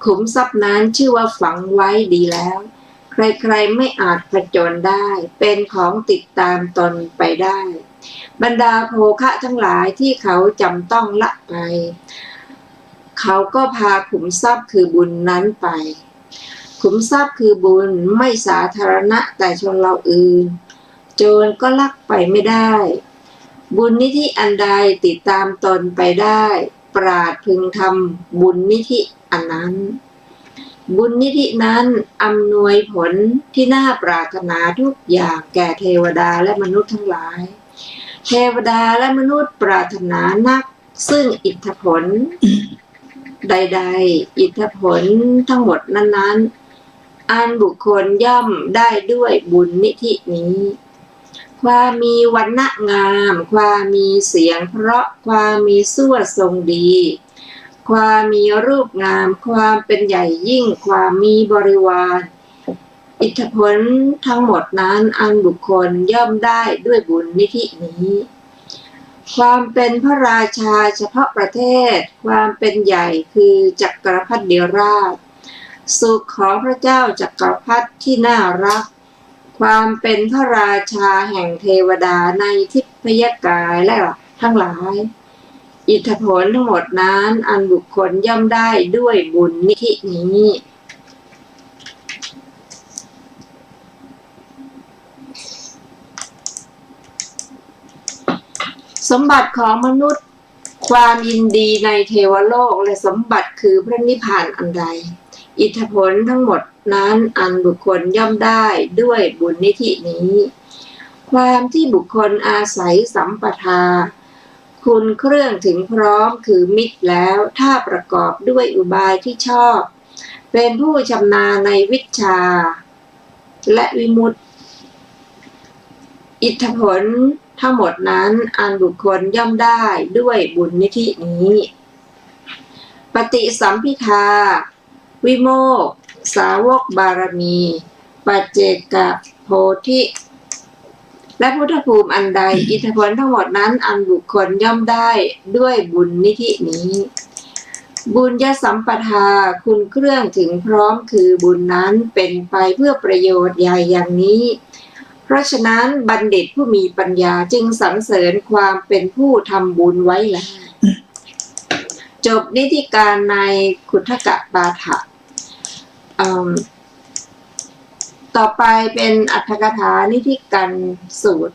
ขุมทรัพย์นั้นชื่อว่าฝังไว้ดีแล้วใครๆไม่อาจผจญได้เป็นของติดตามตนไปได้บรรดาโภคะทั้งหลายที่เขาจำต้องละไปเขาก็พาขุมทรัพย์คือบุญนั้นไปขุมทรัพย์คือบุญไม่สาธารณะแต่ชนเราอื่นโจรก็ลักไปไม่ได้บุญนิธิอันใดติดตามตนไปได้ปราดพึงทำบุญนิธิอันนั้นบุญนิธินั้นอำนวยผลที่น่าปรารถนาทุกอย่างแก่เทวดาและมนุษย์ทั้งหลายเทวดาและมนุษย์ปรารถนานักซึ่งอิทธิผลใดๆอิทธิผลทั้งหมดนั้นๆอันบุคคลย่อมได้ด้วยบุญนิธินี้ความมีวรรณะงามความมีเสียงเพราะความมีสั่วทรงดีความมีรูปงามความเป็นใหญ่ยิ่งความมีบริวารอิทธิผลทั้งหมดนั้นอันบุคคลย่อมได้ด้วยบุญนิธินี้ความเป็นพระราชาเฉพาะประเทศความเป็นใหญ่คือจักรพรรดิราชสุขของพระเจ้าจักรพรรดิที่น่ารักความเป็นพระราชาแห่งเทวดาในทิพยกายและทั้งหลายอิทธิผลทั้งหมดนั้นอันบุคคลย่อมได้ด้วยบุญนิธินี้สมบัติของมนุษย์ความยินดีในเทวโลกและสมบัติคือพระนิพพานอันใดอิทธิผลทั้งหมดนั้นอันบุคคลย่อมได้ด้วยบุญนิธินี้ความที่บุคคลอาศัยสัมปทาคุณเครื่องถึงพร้อมคือมิตรแล้วถ้าประกอบด้วยอุบายที่ชอบเป็นผู้ชำนาญในวิชาและวิมุตติอิทธิผลทั้งหมดนั้นอันบุคคลย่อมได้ด้วยบุญนิธินี้ปฏิสัมภิทาวิโมกข์สาวกบารมีปัจเจกโพธิและพุทธภูมิอันใดอิทธิผลทั้งหมดนั้นอันบุคคลย่อมได้ด้วยบุญนิธินี้บุญญสัมปทาคุณเครื่องถึงพร้อมคือบุญนั้นเป็นไปเพื่อประโยชน์ใหญ่อย่างนี้เพราะฉะนั้นบัณฑิตผู้มีปัญญาจึงสรรเสริญความเป็นผู้ทำบุญไว้แล้วจบนิติการในขุททกปาฐะต่อไปเป็นอรรถกถานิธิกันสูตร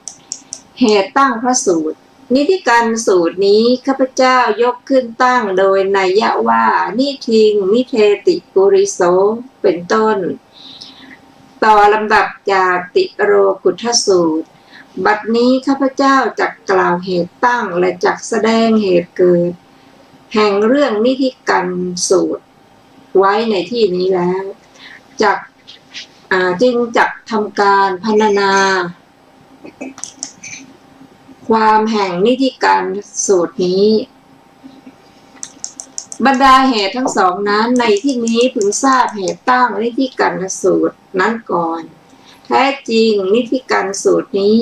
เหตุตั้งพระสูตรนิธิกันสูตรนี้ข้าพเจ้ายกขึ้นตั้งโดยนัยยะว่านิทิงนิเทติปุริโสเป็นต้นต่อลำดับจากติโรกุทธสูตรบัดนี้ข้าพเจ้าจักกล่าวเหตุตั้งและจักแสดงเหตุเกิดแห่งเรื่องนิธิกันสูตรไว้ในที่นี้แล้วจึงจักทำการพรรณนาความแห่งนิธิกันสูตรนี้บรรดาเหตุทั้งสองนั้นในที่นี้พึงทราบเหตุตั้งนิธิกันสูตรนั้นก่อนแท้จริงนิธิกันสูตรนี้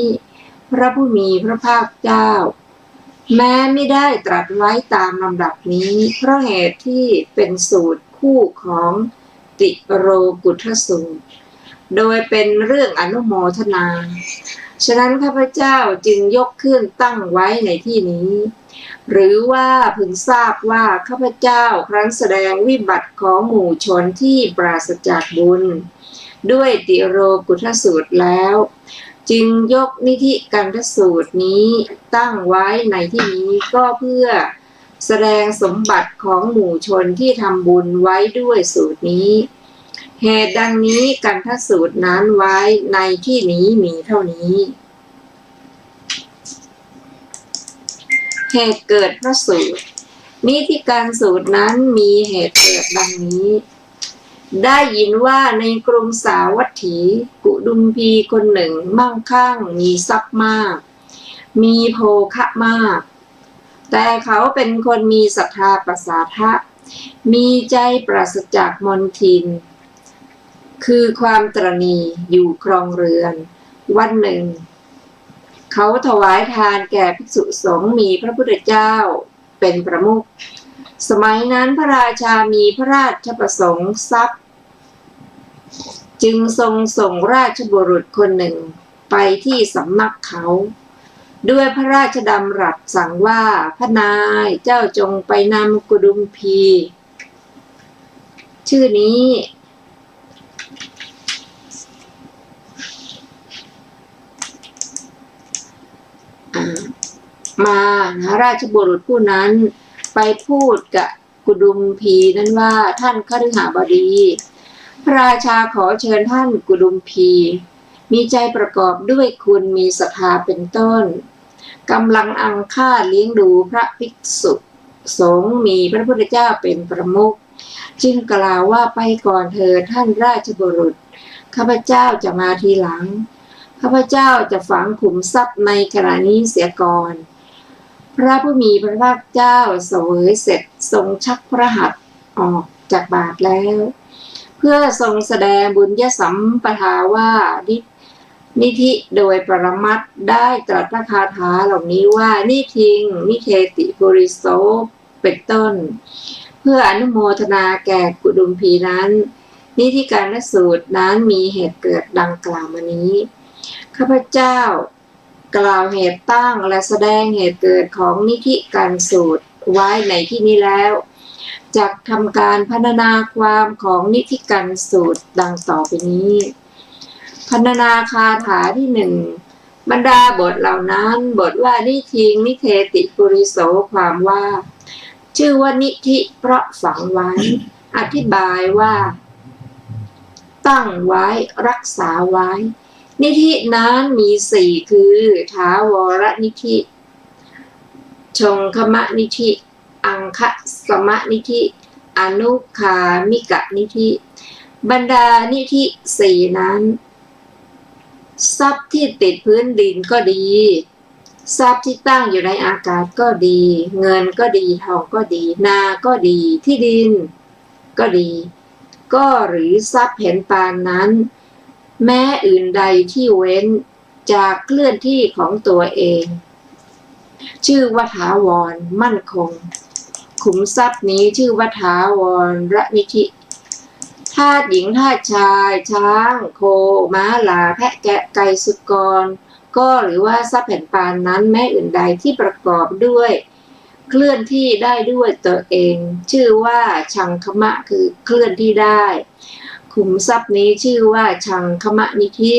พระผู้มีพระภาคเจ้าแม้ไม่ได้ตรัสไว้ตามลำดับนี้เพราะเหตุที่เป็นสูตรคู่ของติโรกุทธสูตรโดยเป็นเรื่องอนุโมทนาฉะนั้นข้าพเจ้าจึงยกขึ้นตั้งไว้ในที่นี้หรือว่าพึงทราบว่าข้าพเจ้าครั้นแสดงวิบัติของหมู่ชนที่ปราศจากบุญด้วยติโรกุทธสูตรแล้วจึงยกนิธิกันสูตรนี้ตั้งไว้ในที่นี้ก็เพื่อแสดงสมบัติของหมู่ชนที่ทำบุญไว้ด้วยสูตรนี้เหตุดังนี้กันทสูตรนั้นไว้ในที่นี้มีเท่านี้เหตุเกิดพระสูตรนิธิการสูตรนั้นมีเหตุเกิดดังนี้ได้ยินว่าในกรุงสาวัตถีกุดุมพีคนหนึ่งมั่งคั่งมีทรัพย์มากมีโภคะมาก แต่เขาเป็นคนมีศรัทธาประสาทะมีใจปราศจากมลทินคือความตระหนี่อยู่ครองเรือนวันหนึ่งเขาถวายทานแก่ภิกษุสงฆ์มีพระพุทธเจ้าเป็นประมุขสมัยนั้นพระราชามีพระราชประสงค์ทรัพย์จึงทรงส่งราชบุรุษคนหนึ่งไปที่สำนักเขาด้วยพระราชดำรัสสั่งว่าพระนายเจ้าจงไปนำกุดุมพีชื่อนี้มาราชบุรุษผู้นั้นไปพูดกับกุดุมพีนั้นว่าท่านคฤหบดีพระราชาขอเชิญท่านกุดุมพีมีใจประกอบด้วยคุณมีศรัทธาเป็นต้นกำลังอังคาดเลี้ยงดูพระภิกษุสงฆ์มีพระพุทธเจ้าเป็นประมุขจึงกล่าวว่าไปก่อนเถิดท่านราชบุรุษข้าพเจ้าจะมาทีหลังข้าพเจ้าจะฝังขุมทรัพย์ในขณะนี้เสียก่อนพระผู้มีพระภาคเจ้าเสวยเสร็จทรงชักพระหัตถ์ออกจากบาตรแล้วเพื่อทรงแสดงบุญยสัมปทาว่านิธิโดยปรมัตถ์ได้ตรัสพระคาถาเหล่านี้ว่านิทิงนิเทติปุริโสเป็นต้นเพื่ออนุโมทนาแก่กุดุมพีนั้นนิธิการสูตรนั้นมีเหตุเกิดดังกล่าวมานี้ข้าพเจ้ากล่าวเหตุตั้งและแสดงเหตุเกิดของนิธิการสูตรไว้ในที่นี้แล้วจากทำการพรรณนาความของนิธิการสูตรดังต่อไปนี้พรรณนาคาถาที่หนึ่งบรรดาบทเหล่านั้นบทว่านิทิงนิเทติปุริโสความว่าชื่อว่านิธิเพราะฝังไว้อธิบายว่าตั้งไว้รักษาไว้นิธินั้นมีสี่คือถาวรนิธิชงคมนิธิอังคสมนิธิอนุคามิกนิธิบรรดานิธิสี่นั้นทรัพย์ที่ติดพื้นดินก็ดีทรัพย์ที่ตั้งอยู่ในอากาศก็ดีเงินก็ดีทองก็ดีนาก็ดีที่ดินก็ดีก็หรือทรัพย์เห็นปานนั้นแม้อื่นใดที่เว้นจากเคลื่อนที่ของตัวเองชื่อว่าถาวรมั่นคงขุมทรัพย์นี้ชื่อว่าถาวรนิธิทาสหญิงทาสชายช้างโคม้าลาแพะแกะไก่สุกรก็หรือว่าทรัพย์แผ่นปานนั้นแม้อื่นใดที่ประกอบด้วยเคลื่อนที่ได้ด้วยตัวเองชื่อว่าชังคมะคือเคลื่อนที่ได้ขุมทรัพย์นี้ชื่อว่าชังคมะนิธิ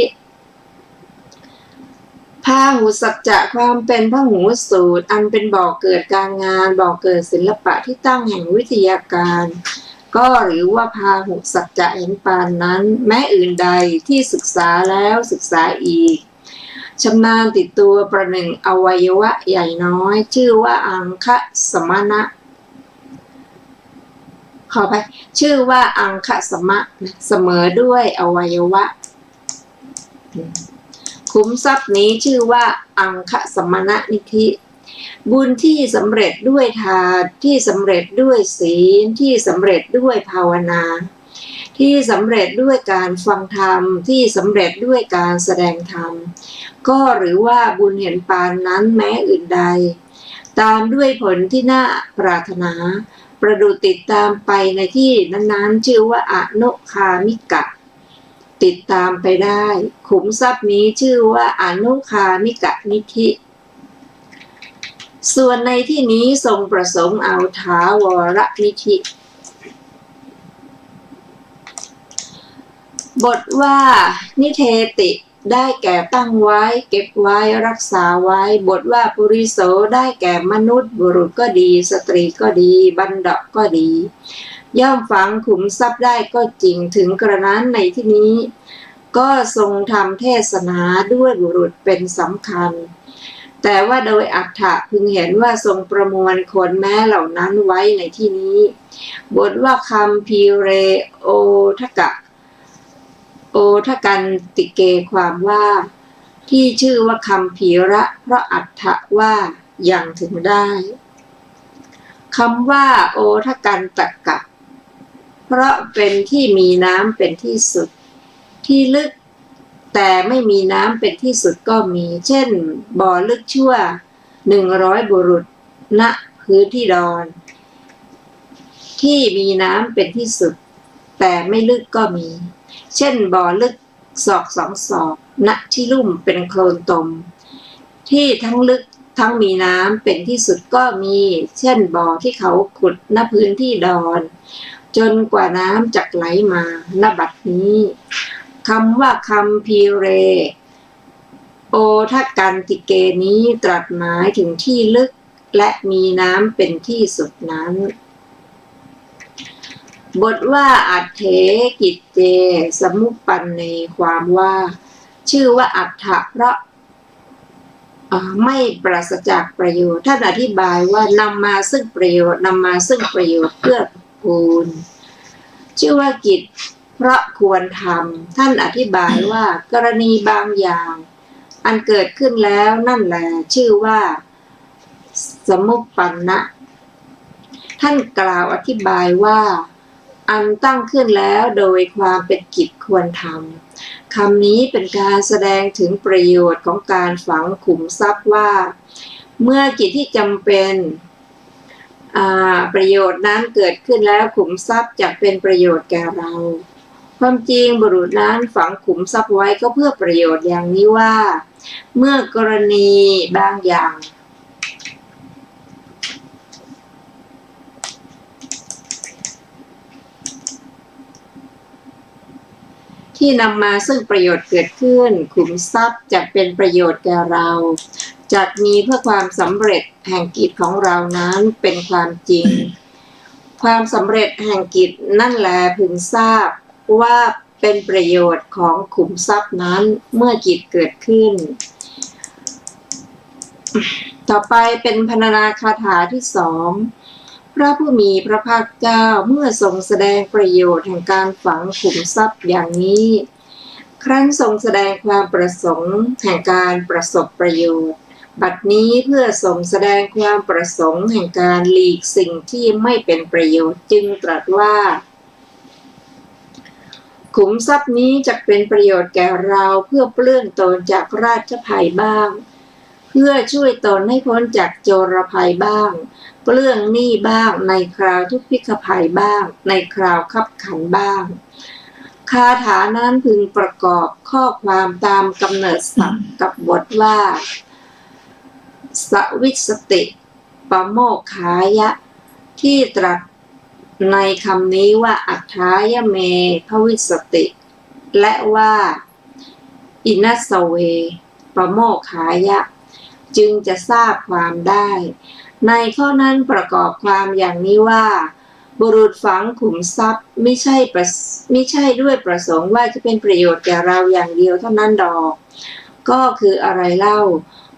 พาหุสัจจะความเป็นพหูสูตรอันเป็นบ่อเกิดการงานบ่อเกิดศิลปะที่ตั้งแห่งวิทยาการก็หรือว่าพาหุสัจจะเห็นปานนั้นแม้อื่นใดที่ศึกษาแล้วศึกษาอีกชำนาญติดตัวประหนึ่งอวัยวะใหญ่น้อยชื่อว่าอังคสมณะขอไปชื่อว่าอังคสมะเสมอด้วยอวัยวะขุมทรัพย์นี้ชื่อว่าอังคสมณนิธิบุญที่สำเร็จด้วยทานที่สำเร็จด้วยศีลที่สำเร็จด้วยภาวนาที่สำเร็จด้วยการฟังธรรมที่สำเร็จด้วยการแสดงธรรมก็หรือว่าบุญเห็นปานนั้นแม้อื่นใดตามด้วยผลที่น่าปรารถนาประดุจติดตามไปในที่นั้นๆชื่อว่าอนุคามิกะติดตามไปได้ขุมทรัพย์นี้ชื่อว่าอนุคามิกะนิธิส่วนในที่นี้ทรงประสงค์เอาถาวรนิธิบทว่านิเทติได้แก่ตั้งไว้เก็บไว้รักษาไว้บทว่าปุริโสได้แก่มนุษย์บุรุษก็ดีสตรีก็ดีบัณฑิตก็ดีย่อมฝังขุมทรัพย์ได้ก็จริงถึงกระนั้นในที่นี้ก็ทรงทำเทศนาด้วยบุรุษเป็นสำคัญแต่ว่าโดยอัฏฐะพึงเห็นว่าทรงประมวลคนแม้เหล่านั้นไว้ในที่นี้บทว่าคัมภีเรโอทกะโอทกันติเกความว่าที่ชื่อว่าคัมภีระเพราะอัฏฐะว่าอย่างถึงได้ คำว่าโอทกันตกะเพราะเป็นที่มีน้ำเป็นที่สุดที่ลึกแต่ไม่มีน้ำเป็นที่สุดก็มีเช่นบ่อลึกชั่ว100 บุรุษณพื้นที่ดอนที่มีน้ำเป็นที่สุดแต่ไม่ลึกก็มีเช่นบ่อลึกศอก2 ศอกณที่ลุ่มเป็นโคลนตมที่ทั้งลึกทั้งมีน้ำเป็นที่สุดก็มีเช่นบ่อที่เขาขุดณพื้นที่ดอนจนกว่าน้ำจะไหลมาณบัดนี้คำว่าคัมภีเรโอทกันติเกนี้ตรัสหมายถึงที่ลึกและมีน้ำเป็นที่สุดนั้นบทว่าอัฏเถกิจเจสมุปปันเนความว่าชื่อว่าอัฏฐะเพราะไม่ปราศจากประโยชน์ท่านอธิบายว่านำมาซึ่งประโยชน์นำมาซึ่งประโยชน์เพื่อกูลชื่อว่ากิจเพราะควรทำท่านอธิบายว่ากรณีบางอย่างอันเกิดขึ้นแล้วนั่นแหละชื่อว่าสมุปปันนะท่านกล่าวอธิบายว่าอันตั้งขึ้นแล้วโดยความเป็นกิจควรทำคำนี้เป็นการแสดงถึงประโยชน์ของการฝังขุมทรัพย์ว่าเมื่อกิจที่จำเป็นประโยชน์นั้นเกิดขึ้นแล้วขุมทรัพย์จะเป็นประโยชน์แก่เราความจริงบุรุษนั้นฝังขุมทรัพย์ไว้ก็เพื่อประโยชน์อย่างนี้ว่าเมื่อกรณีบางอย่างที่นำมาซึ่งประโยชน์เกิดขึ้นขุมทรัพย์จะเป็นประโยชน์แก่เราจักมีเพื่อความสำเร็จแห่งกิจของเรานั้นเป็นความจริงความสำเร็จแห่งกิจนั่นแลพึงทราบว่าเป็นประโยชน์ของขุมทรัพย์นั้นเมื่อกิจเกิดขึ้นต่อไปเป็นพรรณนาคาถาที่2พระผู้มีพระภาคเจ้าเมื่อทรงแสดงประโยชน์แห่งการฝังขุมทรัพย์อย่างนี้ครั้นทรงแสดงความประสงค์แห่งการประสบประโยชน์บัดนี้เพื่อทรงแสดงความประสงค์แห่งการหลีกสิ่งที่ไม่เป็นประโยชน์จึงตรัสว่าขุมทรัพย์นี้จะเป็นประโยชน์แก่เราเพื่อเปลื้องตนจากราชภัยบ้างเพื่อช่วยตนให้พ้นจากโจรภัยบ้างเปลื้องหนี้บ้างในคราวทุพพิฆภัยบ้างในคราวคับขันบ้างคาถานั้นพึงประกอบข้อความตามกำเนิดศัพท์กับบทว่าสวิสติปโมคขายะที่ตรัสในคำนี้ว่าอัฏฐายเมภวิสติและว่าอินัสเวปโมคขายะจึงจะทราบความได้ในข้อนั้นประกอบความอย่างนี้ว่าบุรุษฝังขุมทรัพย์ไม่ใช่ด้วยประสงค์ว่าจะเป็นประโยชน์แก่เราอย่างเดียวเท่านั้นดอกก็คืออะไรเล่า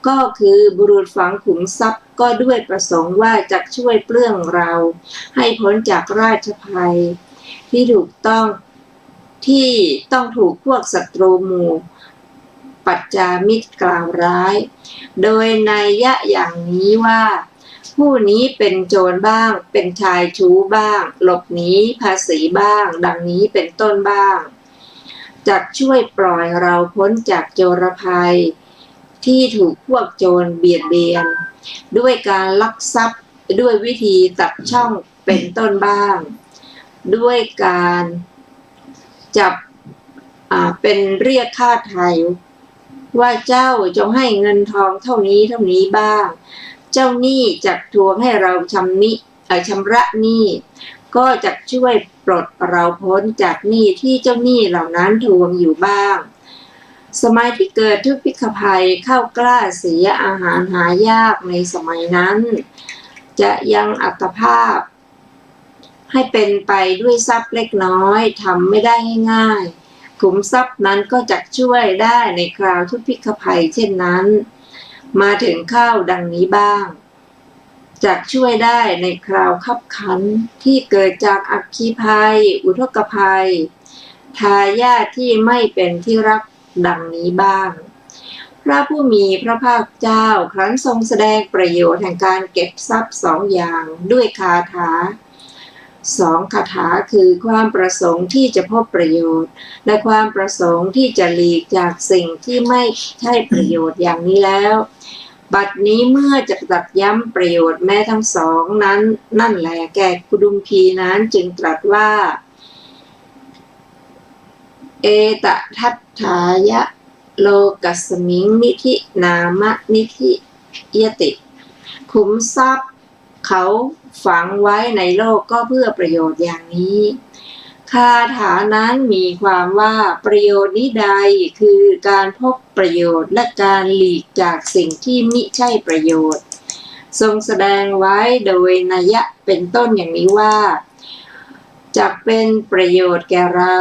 ก็คือบุรุษฝังขุมทรัพย์ก็ด้วยประสงค์ว่าจะช่วยเปลื้องเราให้พ้นจากราชภัยที่ถูกต้องถูกพวกศัตรูหมู่ปัจจามิตรกล่าวร้ายโดยนัยยะอย่างนี้ว่าผู้นี้เป็นโจรบ้างเป็นชายชู้บ้างหลบหนีภาษีบ้างดังนี้เป็นต้นบ้างจักช่วยปล่อยเราพ้นจากโจรภัยที่ถูกพวกโจรเบียดเบียนด้วยการลักทรัพย์ด้วยวิธีตัดช่องเป็นต้นบ้างด้วยการจับเป็นเรียกค่าไถ่ว่าเจ้าจงให้เงินทองเท่านี้บ้างเจ้าหนี้จักทวงให้เราชำระหนี้ก็จักช่วยปลดเราพ้นจากหนี้ที่เจ้าหนี้เหล่านั้นทวงอยู่บ้างสมัยที่เกิดทุพพิฆภัยข้าวกล้าเสียอาหารหายากในสมัยนั้นจะยังอัตภาพให้เป็นไปด้วยทรัพย์เล็กน้อยทำไม่ได้ง่ายๆขุมทรัพย์นั้นก็จักช่วยได้ในคราวทุพพิฆภัยเช่นนั้นมาถึงข้าวดังนี้บ้างจักช่วยได้ในคราวคับขันที่เกิดจากอัคคีภัยอุทกภัยทายาทที่ไม่เป็นที่รักดังนี้บ้าง พระผู้มีพระภาคเจ้าครั้นทรงแสดงประโยชน์แห่งการเก็บทรัพย์2 อย่างด้วยคาถา2 คาถาคือความประสงค์ที่จะพบประโยชน์และความประสงค์ที่จะหลีกจากสิ่งที่ไม่ใช่ประโยชน์อย่างนี้แล้วบัดนี้เมื่อจะตรัสย้ำประโยชน์แม้ทั้ง2นั้นนั่นแหละแก่กุดุมพีนั้นจึงตรัสว่าเอตทัฏฐายะโลกัสมิงนิธินามะนิธิยติขุมทรัพย์เขาฝังไว้ในโลกก็เพื่อประโยชน์อย่างนี้คาถานั้นมีความว่าประโยชน์นี้ใดคือการพบประโยชน์และการหลีกจากสิ่งที่มิใช่ประโยชน์ทรงแสดงไว้โดยนัยยะเป็นต้นอย่างนี้ว่าจักเป็นประโยชน์แก่เรา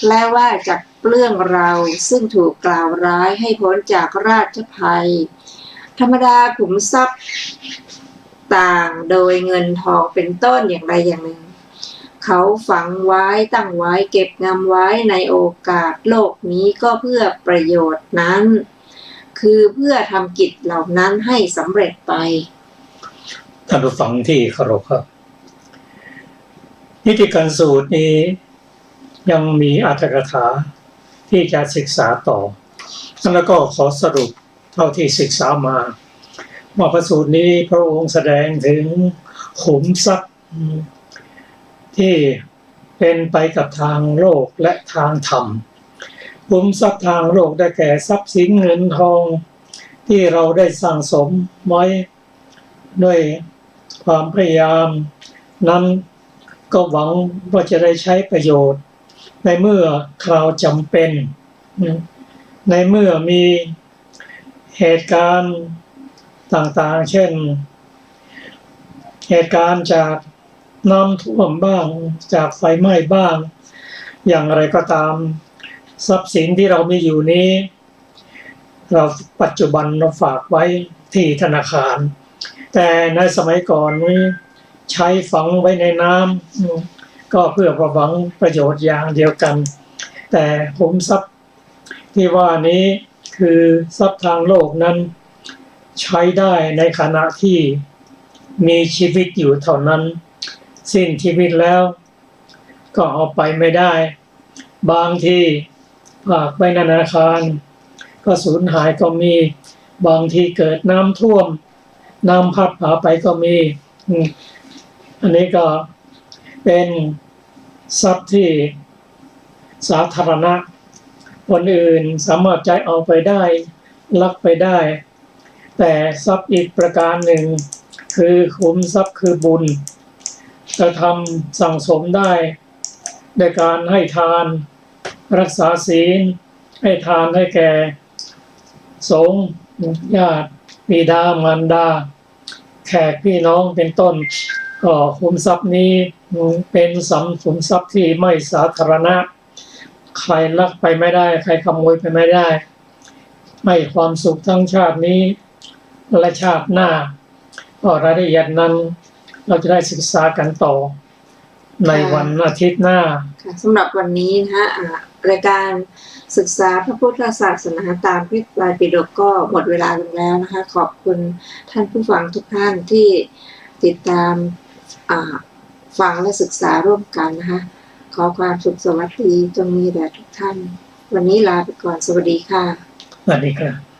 และว่าจักเปลื้องเราซึ่งถูกกล่าวร้ายให้พ้นจากราชภัยธรรมดาขุมทรัพย์ต่างโดยเงินทองเป็นต้นอย่างใดอย่างหนึ่งเขาฝังไว้ตั้งไว้เก็บงำไว้ในโอกาสโลกนี้ก็เพื่อประโยชน์นั้นคือเพื่อทำกิจเหล่านั้นให้สำเร็จไปท่านผู้ฟังที่เคารพครับนิติการสูตรนี้ยังมีอรรถกถาที่จะศึกษาต่อแล้วก็ขอสรุปเท่าที่ศึกษามาว่าพระสูตรนี้พระองค์แสดงถึงขุมทรัพย์ที่เป็นไปกับทางโลกและทางธรรมขุมทรัพย์ทางโลกได้แก่ทรัพย์สินเงินทองที่เราได้สั่งสมไว้ด้วยความพยายามนั้นก็หวังว่าจะได้ใช้ประโยชน์ในเมื่อคราวจำเป็นในเมื่อมีเหตุการณ์ต่างๆเช่นเหตุการณ์จากน้ำท่วมบ้างจากไฟไหม้บ้างอย่างไรก็ตามทรัพย์สินที่เรามีอยู่นี้เราปัจจุบันเราฝากไว้ที่ธนาคารแต่ในสมัยก่อนนี้ใช้ฝังไว้ในน้ำก็เพื่อหวังประโยชน์อย่างเดียวกันแต่ขุมทรัพย์ที่ว่านี้คือทรัพย์ทางโลกนั้นใช้ได้ในขณะที่มีชีวิตอยู่เท่านั้นสิ้นชีวิตแล้วก็เอาไปไม่ได้บางทีฝากไว้ในธนาคารก็สูญหายก็มีบางทีเกิดน้ำท่วมน้ำพัดพาไปก็มีอันนี้ก็เป็นทรัพย์ที่สาธารณะคนอื่นสามารถใช้เอาไปได้ลักไปได้แต่ทรัพย์อีกประการหนึ่งคือขุมทรัพย์คือบุญจะทำสั่งสมได้โดยการให้ทานรักษาศีลให้ทานให้แก่สงฆ์ญาติบิดามารดาแขกพี่น้องเป็นต้นก็ขุมทรัพย์นี้เป็นขุมทรัพย์ที่ไม่สาธารณะใครลักไปไม่ได้ใครขโมยไปไม่ได้ให้ความสุขทั้งชาตินี้และชาติหน้าก็รายละเอียดนั้นเราจะได้ศึกษากันต่อในวันอาทิตย์หน้าสำหรับวันนี้นะคะรายการศึกษาพระพุทธศาสนาตามพระไตรปิฎกก็หมดเวลาลงแล้วนะคะขอบคุณท่านผู้ฟังทุกท่านที่ติดตามฟังและศึกษาร่วมกันนะคะขอความสุขสวัสดีจงมีแด่ทุกท่านวันนี้ลาไปก่อนสวัสดีค่ะสวัสดีครับ